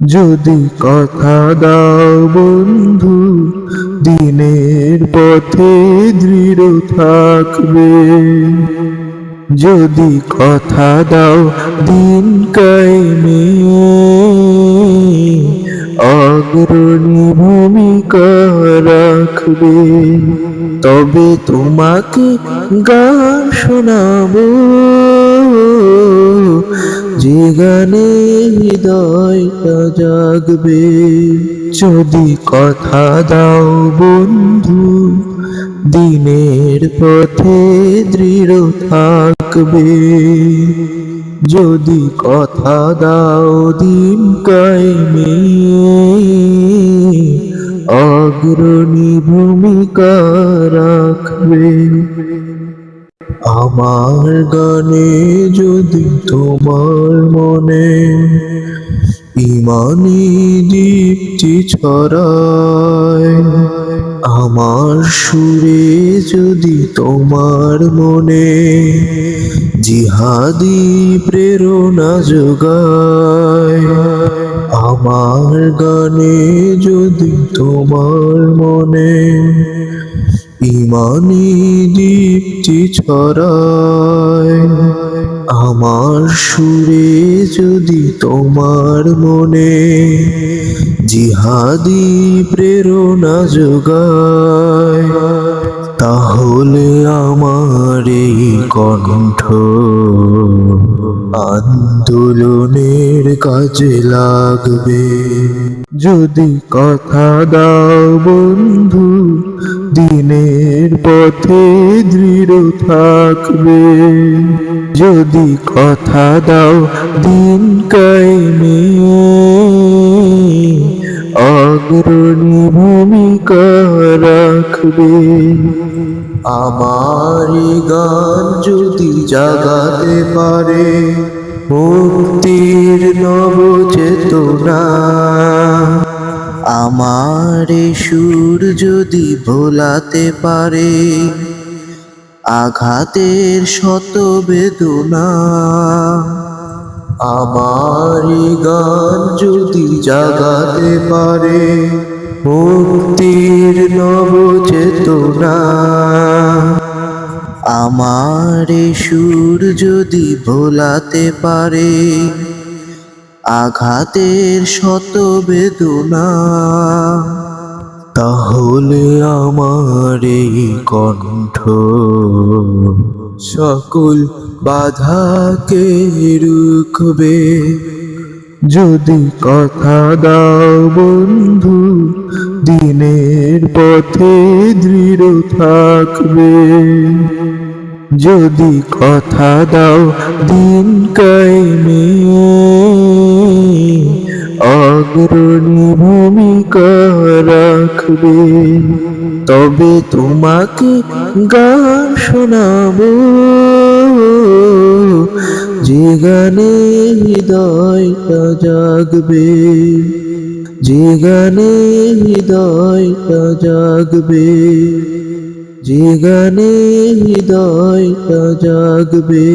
যদি কথা দাও বন্ধু, দিনের পথে দৃঢ় থাকবে। যদি কথা দাও দিন কায়েমে, অগ্রণী ভূমিকা রাখবে। তবে তোমাকে গান শোনাবো, যে গানে হৃদয়টা জাগবে। যদি কথা দাও বন্ধু, দিনের পথে দৃঢ় থাকবে। যদি কথা দাও দিন কায়েমে, অগ্রণী ভূমিকা রাখবে। আমার গানে যদি তোমার মনে ইমানি দীপ্তি ছড়ায়, আমার সুরে যদি তোমার মনে জিহাদি প্রেরণা যোগায়, আমার গানে যদি তোমার মনে ইমানি দীপ্তি ছড়ায়, আমার সুরে যদি তোমার মনে জিহাদি প্রেরণা যোগায়, তাহলে আমার এই কণ্ঠ আন্দোলনের কাজে লাগবে। যদি কথা দাও বন্ধু, দিনের পথে দৃঢ় থাকবে। যদি কথা দাও দিন কায়েমে, অগ্রণী ভূমিকা রাখবে। আমার গান যদি জাগাতে পারে মুক্তির নব চেতনা, আমার সুর যদি ভোলাতে পারে আঘাতের শত বেদনা, আমার গান যদি জাগাতে পারে মুক্তির নব চেতনা, আমার সুর যদি ভোলাতে পারে আঘাতের শত বেদনা, তাহলে আমার এই কণ্ঠ সকল বাধাকে রুখবে। যদি কথা দাও বন্ধু, দিনের পথে দৃঢ় থাকবে। যদি কথা দাও দিন কায়েমে, অগ্রণী ভূমিকা রাখবে। তবে তোমাকে গান শোনাবো, যে গানে হৃদয়টা জাগবে। যে গানে হৃদয়টা জাগবে। যে গানে হৃদয়টা জাগবে।